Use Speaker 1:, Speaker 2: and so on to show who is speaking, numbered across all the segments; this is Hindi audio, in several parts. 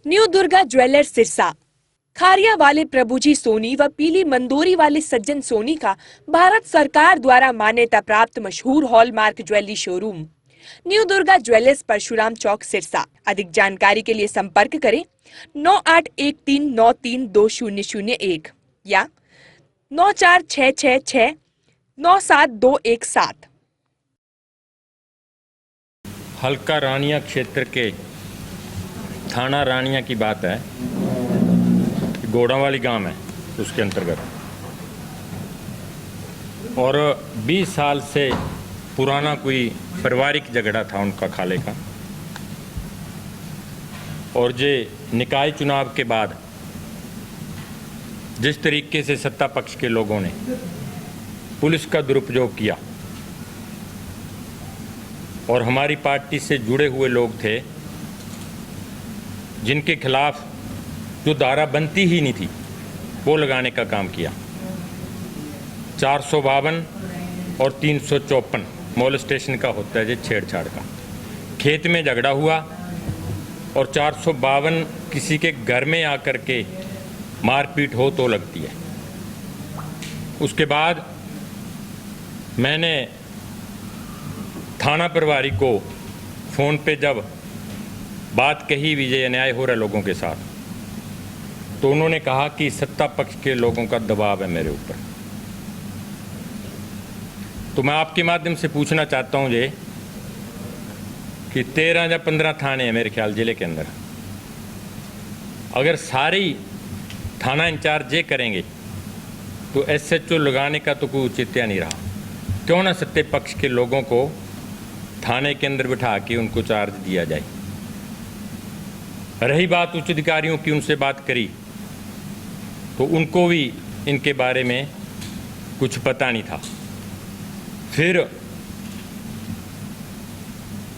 Speaker 1: New Durga jewellers Sirsa. खारिया वाले प्रभुजी सोनी व पीली मंदोरी वाले सज्जन सोनी का भारत सरकार द्वारा मान्यता प्राप्त मशहूर hallmark jewellery showroom new Durga jewellers Parshuram Chowk Sirsa. अधिक जानकारी के लिए संपर्क करें 9813932001 या 9466697217।
Speaker 2: हल्का रानिया क्षेत्र के थाना रानिया की बात है। गोड़ावाली गांव है उसके अंतर्गत, और 20 साल से पुराना कोई पारिवारिक झगड़ा था उनका खाले का। और जे निकाय चुनाव के बाद जिस तरीके से सत्ता पक्ष के लोगों ने पुलिस का दुरुपयोग किया और हमारी पार्टी से जुड़े हुए लोग थे जिनके खिलाफ जो धारा बनती ही नहीं थी वो लगाने का काम किया। 452 और 354 मोलेस्टेशन का होता है जो छेड़छाड़ का। खेत में झगड़ा हुआ और 452 किसी के घर में आकर के मारपीट हो तो लगती है। उसके बाद मैंने थाना प्रभारी को फ़ोन पे जब बात कही विजय अन्याय हो रहा है लोगों के साथ, तो उन्होंने कहा कि सत्ता पक्ष के लोगों का दबाव है मेरे ऊपर। तो मैं आपके माध्यम से पूछना चाहता हूं ये कि 13 या 15 थाने हैं मेरे ख्याल जिले के अंदर। अगर सारी थाना इंचार्ज ये करेंगे तो SHO लगाने का तो कोई औचित्य नहीं रहा। क्यों ना सत्ता पक्ष के लोगों को थाने के अंदर बिठा के उनको चार्ज दिया जाए। रही बात उच्च अधिकारियों की, उनसे बात करी तो उनको भी इनके बारे में कुछ पता नहीं था। फिर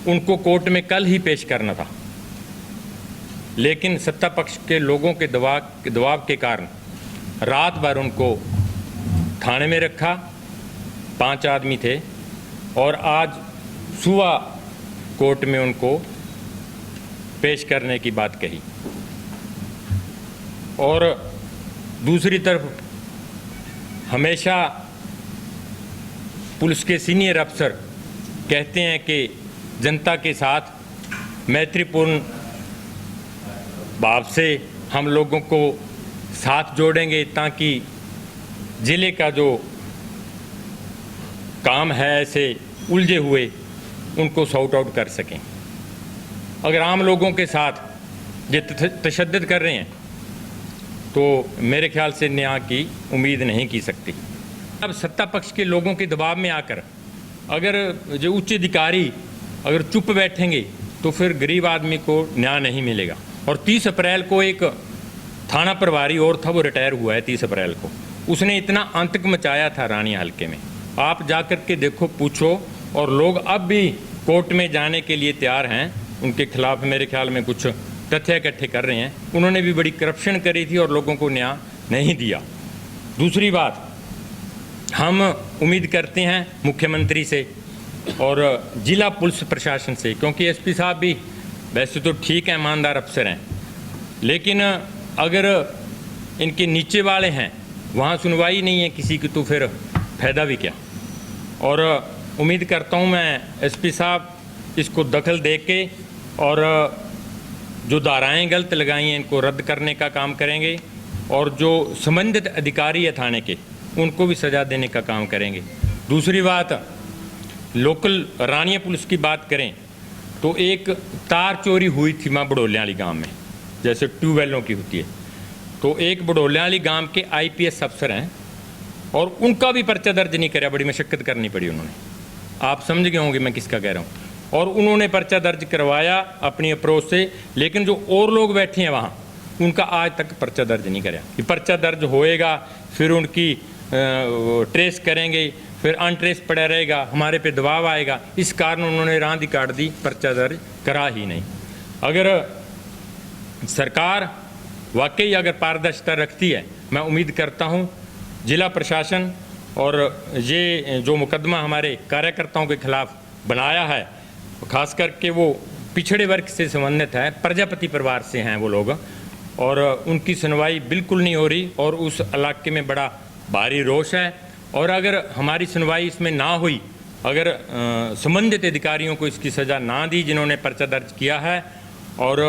Speaker 2: उनको कोर्ट में कल ही पेश करना था, लेकिन सत्ता पक्ष के लोगों के दबाव के कारण रात भर उनको थाने में रखा। 5 आदमी थे और आज सुबह कोर्ट में उनको पेश करने की बात कही। और दूसरी तरफ हमेशा पुलिस के सीनियर अफसर कहते हैं कि जनता के साथ मैत्रीपूर्ण भाव से हम लोगों को साथ जोड़ेंगे ताकि जिले का जो काम है ऐसे उलझे हुए उनको सॉर्ट आउट कर सकें। अगर आम लोगों के साथ ये तशद्दुद कर रहे हैं तो मेरे ख्याल से न्याय की उम्मीद नहीं की सकती। अब सत्ता पक्ष के लोगों के दबाव में आकर अगर जो उच्च अधिकारी अगर चुप बैठेंगे तो फिर गरीब आदमी को न्याय नहीं मिलेगा। और 30 अप्रैल को एक थाना प्रभारी और था, वो रिटायर हुआ है 30 अप्रैल को। उसने इतना आतंक मचाया था रानी हल्के में, आप जाकर के देखो, पूछो। और लोग अब भी कोर्ट में जाने के लिए तैयार हैं। उनके खिलाफ मेरे ख्याल में कुछ तथ्य इकट्ठे कर रहे हैं। उन्होंने भी बड़ी करप्शन करी थी और लोगों को न्याय नहीं दिया। दूसरी बात, हम उम्मीद करते हैं मुख्यमंत्री से और जिला पुलिस प्रशासन से, क्योंकि SP साहब भी वैसे तो ठीक है, ईमानदार अफसर हैं, लेकिन अगर इनके नीचे वाले हैं वहाँ सुनवाई नहीं है किसी की तो फिर फायदा भी क्या। और उम्मीद करता हूँ मैं SP साहब इसको दखल दे के और जो धाराएं गलत लगाई हैं इनको रद्द करने का काम करेंगे और जो संबंधित अधिकारी है थाने के उनको भी सज़ा देने का काम करेंगे। दूसरी बात, लोकल रानिया पुलिस की बात करें तो एक तार चोरी हुई थी माँ बड़ोलिया वाली गाँव में, जैसे ट्यूबवेलों की होती है। तो एक बड़ोलिया वाली गाँव के IPS अफसर हैं और उनका भी पर्चा दर्ज नहीं कराया, बड़ी मशक्कत करनी पड़ी उन्होंने। आप समझ गए होंगे मैं किसका कह रहा हूँ। और उन्होंने पर्चा दर्ज करवाया अपनी अप्रोच से, लेकिन जो और लोग बैठे हैं वहाँ उनका आज तक पर्चा दर्ज नहीं कराया। कि पर्चा दर्ज होएगा फिर उनकी ट्रेस करेंगे, फिर अनट्रेस पड़ा रहेगा, हमारे पे दबाव आएगा। इस कारण उन्होंने रांदी काट दी, पर्चा दर्ज करा ही नहीं। अगर सरकार वाकई अगर पारदर्शिता रखती है, मैं उम्मीद करता हूँ जिला प्रशासन और ये जो मुकदमा हमारे कार्यकर्ताओं के खिलाफ बनाया है, खास करके वो पिछड़े वर्ग से संबंधित है, प्रजापति परिवार से हैं वो लोग, और उनकी सुनवाई बिल्कुल नहीं हो रही और उस इलाके में बड़ा भारी रोष है। और अगर हमारी सुनवाई इसमें ना हुई, अगर संबंधित अधिकारियों को इसकी सज़ा ना दी जिन्होंने पर्चा दर्ज किया है, और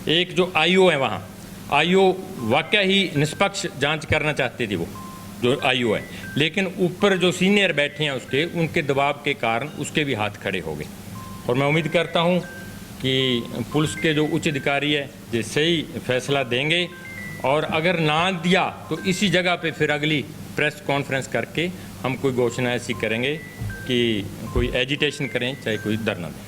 Speaker 2: एक जो आईओ है वहाँ, आईओ वाकई ही निष्पक्ष जांच करना चाहते थे वो जो आईओ है, लेकिन ऊपर जो सीनियर बैठे हैं उसके, उनके दबाव के कारण उसके भी हाथ खड़े हो गए। और मैं उम्मीद करता हूँ कि पुलिस के जो उच्च अधिकारी है ये सही फैसला देंगे, और अगर ना दिया तो इसी जगह पे फिर अगली प्रेस कॉन्फ्रेंस करके हम कोई घोषणा ऐसी करेंगे कि कोई एजिटेशन करें, चाहे कोई धरना दें।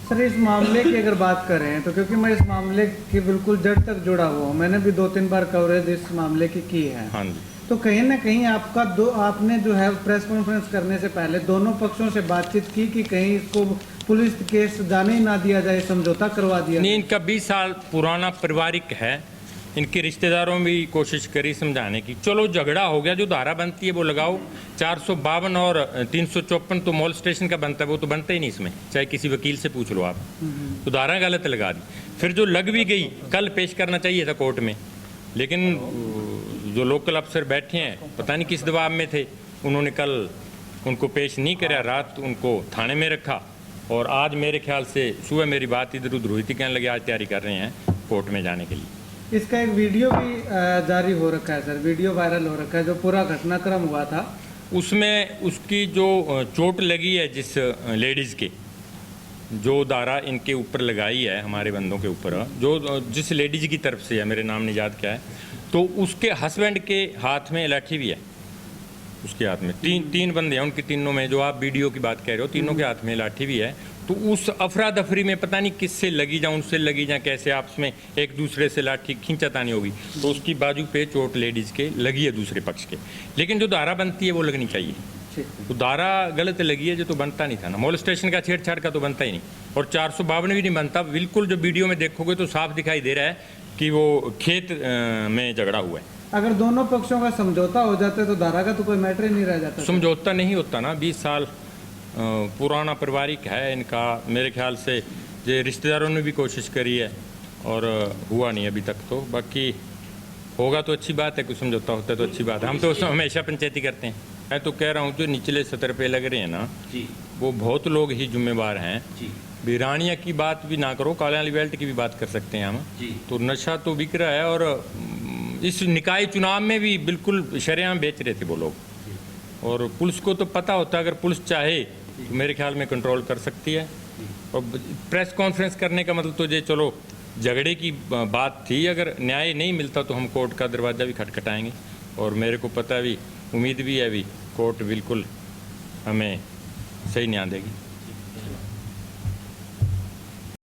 Speaker 3: सर, इस मामले की अगर बात करें तो क्योंकि मैं इस मामले की बिल्कुल जड़ तक जुड़ा हुआ हूँ, मैंने भी 2-3 बार कवरेज इस मामले की है।
Speaker 2: हाँ जी।
Speaker 3: तो कहीं ना कहीं आपने जो है प्रेस कॉन्फ्रेंस करने से पहले दोनों पक्षों से बातचीत की कि कहीं इसको पुलिस केस जाने ही ना दिया जाए, समझौता करवा दिया
Speaker 2: नहीं,
Speaker 3: जाए?
Speaker 2: इनका 20 साल पुराना पारिवारिक है। इनके रिश्तेदारों में भी कोशिश करी समझाने की, चलो झगड़ा हो गया, जो धारा बनती है वो लगाओ। 452 और 354 तो मॉल स्टेशन का बनता है, वो तो बनता ही नहीं इसमें, चाहे किसी वकील से पूछ लो आप। तो धारा गलत लगा दी, फिर जो लग भी गई कल पेश करना चाहिए था कोर्ट में, लेकिन जो लोकल अफसर बैठे हैं पता नहीं किस दबाव में थे, उन्होंने कल उनको पेश नहीं कराया, रात उनको थाने में रखा। और आज मेरे ख्याल से सुबह मेरी बात इधर उधर हुई थी, कहने लगे आज तैयारी कर रहे हैं कोर्ट में जाने के लिए।
Speaker 3: इसका एक वीडियो भी जारी हो रखा है सर, वीडियो वायरल हो रखा है जो पूरा घटनाक्रम हुआ था।
Speaker 2: उसमें उसकी जो चोट लगी है, जिस लेडीज़ के जो धारा इनके ऊपर लगाई है, हमारे बंदों के ऊपर, जो जिस लेडीज़ की तरफ से है, मेरे नाम नहीं याद क्या है, तो उसके हस्बैंड के हाथ में लाठी भी है। उसके हाथ में तीन बंदे हैं, उनके तीनों में, जो आप वीडियो की बात कह रहे हो, तीनों के हाथ में लाठी भी है। तो उस अफरा दफरी में पता नहीं किससे लगी जा, उनसे लगी जा, कैसे आपस में एक दूसरे से लाठी खींचातानी होगी, तो उसकी बाजू पे चोट लेडीज़ के लगी है दूसरे पक्ष के। लेकिन जो धारा बनती है वो लगनी चाहिए, तो धारा गलत लगी है जो तो बनता नहीं था ना। मॉल स्टेशन का छेड़छाड़ का तो बनता ही नहीं, और 452 भी नहीं बनता। बिल्कुल जो वीडियो में देखोगे तो साफ दिखाई दे रहा है कि वो खेत में झगड़ा हुआ है।
Speaker 3: अगर दोनों पक्षों का समझौता हो जाता है तो धारा का तो कोई मैटर ही नहीं रह जाता।
Speaker 2: समझौता नहीं होता ना, 20 साल पुराना पारिवारिक है इनका। मेरे ख्याल से ये रिश्तेदारों ने भी कोशिश करी है और हुआ नहीं अभी तक। तो बाकी होगा तो अच्छी बात है, कुछ समझौता होता है तो अच्छी बात है। हम तो हमेशा पंचायती करते हैं। मैं तो कह रहा हूँ जो निचले सतर पे लग रहे हैं ना जी, वो बहुत लोग ही जिम्मेवार हैं जी। बिरानिया की बात भी ना करो, काला वाली बेल्ट की भी बात कर सकते हैं हम जी। तो नशा तो बिक रहा है, और इस निकाय चुनाव में भी बिल्कुल शरेआम बेच रहे थे वो लोग। और पुलिस को तो पता होता है, अगर पुलिस चाहे तो मेरे ख्याल में कंट्रोल कर सकती है। और प्रेस कॉन्फ्रेंस करने का मतलब तो ये चलो झगड़े की बात थी, अगर न्याय नहीं मिलता तो हम कोर्ट का दरवाज़ा भी खटखटाएंगे। और मेरे को पता भी, उम्मीद भी है भी, कोर्ट बिल्कुल हमें सही न्याय देगी।